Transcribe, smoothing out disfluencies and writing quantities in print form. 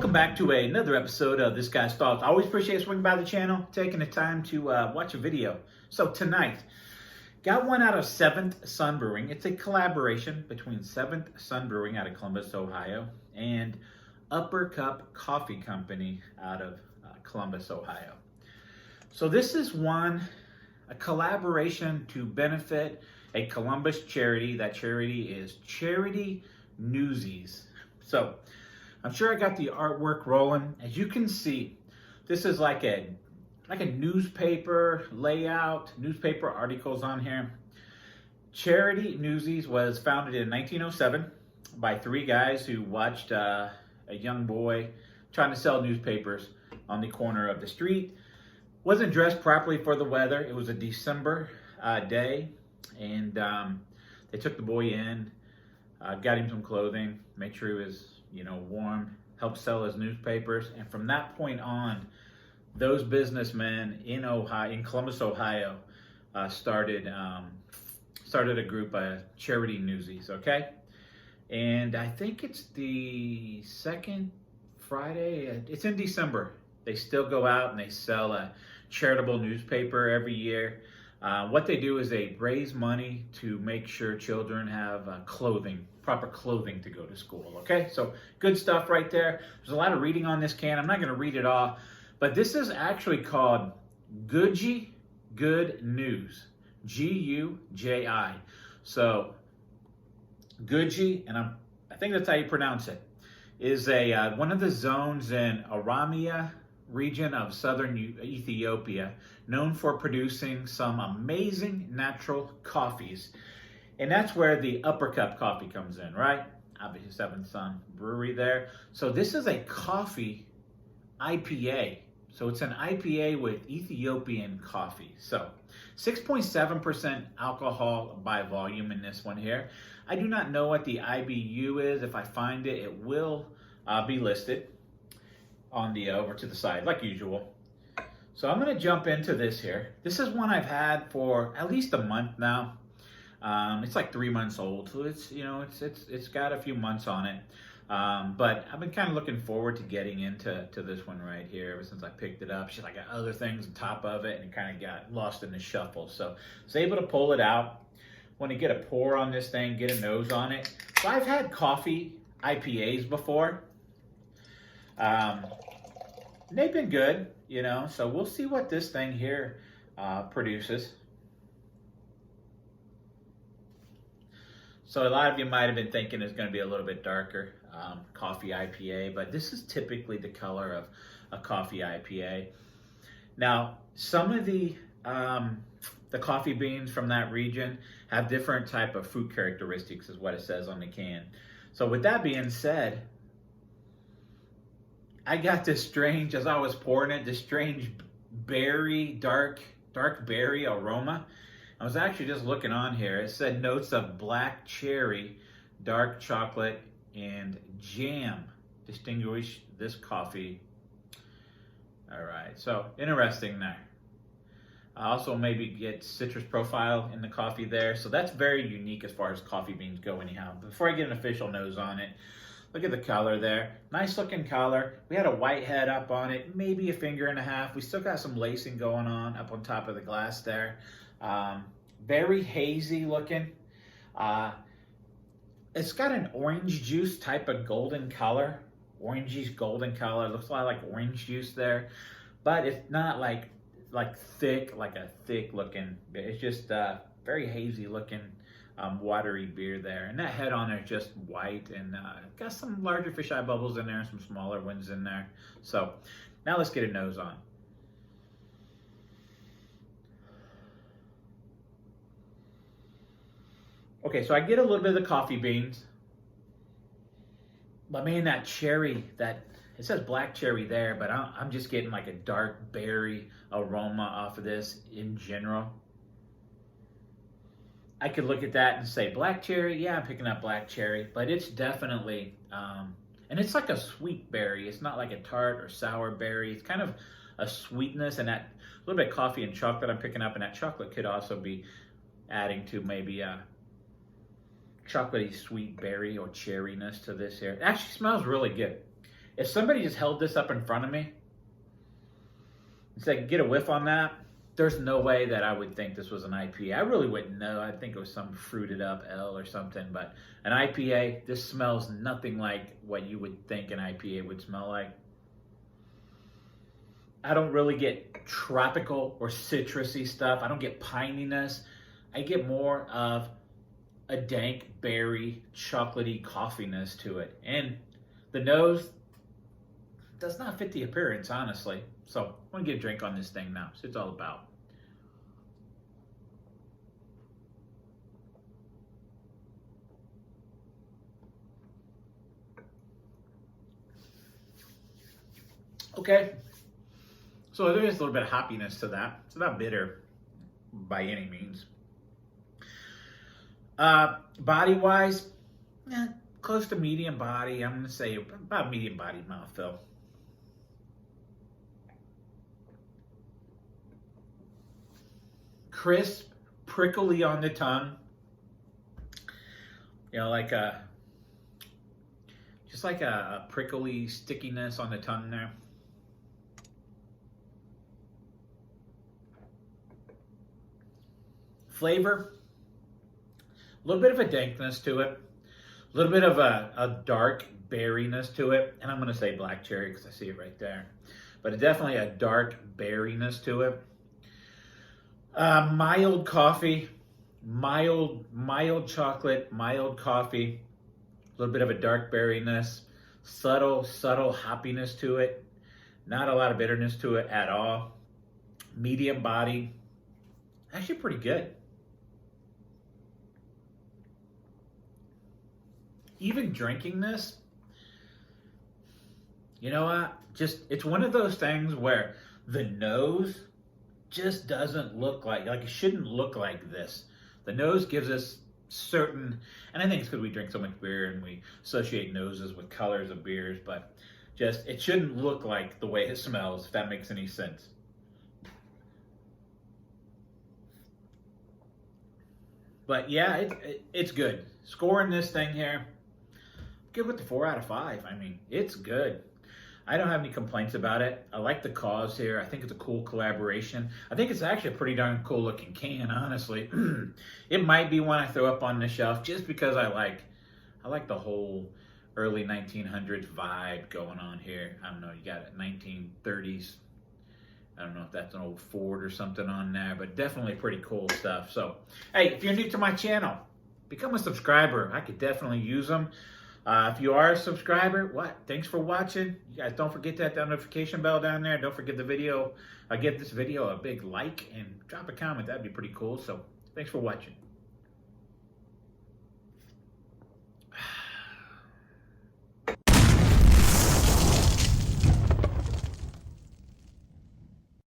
Welcome back to another episode of This Guy's Thoughts. I always appreciate swinging by the channel, taking the time to watch a video. So tonight, got one out of 7th Son Brewing. It's a collaboration between 7th Son Brewing out of Columbus, Ohio, and Upper Cup Coffee Company out of Columbus, Ohio. So this is a collaboration to benefit a Columbus charity. That charity is Charity Newsies. So I'm sure I got the artwork rolling. As you can see, this is like a newspaper layout, newspaper articles on here. Charity Newsies was founded in 1907 by 3 guys who watched a young boy trying to sell newspapers on the corner of the street. Wasn't dressed properly for the weather. It was a December day, and they took the boy in, got him some clothing, made sure he was warm, helped sell his newspapers. And from that point on, those businessmen in Columbus, Ohio, started a group, Charity Newsies, okay? And I think it's the second Friday, it's in December. They still go out and they sell a charitable newspaper every year. What they do is they raise money to make sure children have proper clothing to go to school, okay? So good stuff right there. There's a lot of reading on this can. I'm not gonna read it all, but this is actually called Guji Good News, G-U-J-I. So Guji, and I think that's how you pronounce it, is one of the zones in Oromia region of southern Ethiopia, known for producing some amazing natural coffees. And that's where the Upper Cup coffee comes in, right? Obviously 7th Son Brewery there. So this is a coffee IPA. So it's an IPA with Ethiopian coffee. So 6.7% alcohol by volume in this one here. I do not know what the IBU is. If I find it, it will be listed on the over to the side, like usual. So I'm gonna jump into this here. This is one I've had for at least a month now. It's like 3 months old, so it's got a few months on it. But I've been kind of looking forward to getting into this one right here ever since I picked it up. I got other things on top of it and kind of got lost in the shuffle. So I was able to pull it out. Want to get a pour on this thing, get a nose on it. So I've had coffee IPAs before. They've been good, so we'll see what this thing here produces. So a lot of you might have been thinking it's going to be a little bit darker coffee IPA, but this is typically the color of a coffee IPA. Now, some of the coffee beans from that region have different type of fruit characteristics, is what it says on the can. So with that being said, I got this strange, as I was pouring it, this strange berry, dark berry aroma. I was actually just looking on here. It said notes of black cherry, dark chocolate, and jam distinguish this coffee. All right, so interesting there. I also maybe get citrus profile in the coffee there. So that's very unique as far as coffee beans go anyhow. Before I get an official nose on it, look at the color there. Nice looking color. We had a white head up on it, maybe a finger and a half. We still got some lacing going on up on top of the glass there. Very hazy looking. It's got an orange juice type of golden color. Orangey golden color. Looks a lot like orange juice there. But it's not like a thick looking. It's just very hazy looking. Watery beer there, and that head on there is just white and got some larger fisheye bubbles in there, some smaller ones in there. So now let's get a nose on. Okay, so I get a little bit of the coffee beans, but man, that cherry, it says black cherry there, but I'm just getting like a dark berry aroma off of this in general. I could look at that and say black cherry. Yeah, I'm picking up black cherry, but it's definitely, and it's like a sweet berry. It's not like a tart or sour berry. It's kind of a sweetness, and that little bit of coffee and chocolate I'm picking up, and that chocolate could also be adding to maybe a chocolatey sweet berry or cherryness to this here. It actually smells really good. If somebody just held this up in front of me and said, get a whiff on that, there's no way that I would think this was an IPA. I really wouldn't know. I think it was some fruited up ale or something. But an IPA, this smells nothing like what you would think an IPA would smell like. I don't really get tropical or citrusy stuff. I don't get pininess. I get more of a dank berry, chocolatey coffeeness to it. And the nose does not fit the appearance, honestly. So I'm going to get a drink on this thing now. So it's all about. Okay. So there is a little bit of hoppiness to that. It's not bitter by any means. Body-wise, close to medium body. I'm going to say about medium body mouthfeel. Crisp, prickly on the tongue. You know, like just like a prickly stickiness on the tongue there. Flavor, a little bit of a dankness to it, a little bit of a dark berryness to it, and I'm going to say black cherry because I see it right there, but definitely a dark berryness to it. Mild coffee, mild chocolate, mild coffee, a little bit of a dark berryness, subtle hoppiness to it, not a lot of bitterness to it at all. Medium body, actually pretty good. Even drinking this, you know what? It's one of those things where the nose just doesn't look like it shouldn't look like this. The nose gives us certain, and I think it's because we drink so much beer and we associate noses with colors of beers, but just it shouldn't look like the way it smells, if that makes any sense. But yeah, it's good. Scoring this thing here, good with the 4 out of 5. I mean, it's good. I don't have any complaints about it. I like the cause here. I think it's a cool collaboration. I think it's actually a pretty darn cool looking can, honestly. It might be one I throw up on the shelf just because I like the whole early 1900s vibe going on here. I don't know, you got it 1930s. I don't know if that's an old Ford or something on there, but definitely pretty cool stuff. So, hey, if you're new to my channel, become a subscriber. I could definitely use them. If you are a subscriber, thanks for watching. You guys don't forget that notification bell down there. Don't forget the video. Give this video a big like and drop a comment. That'd be pretty cool. So thanks for watching.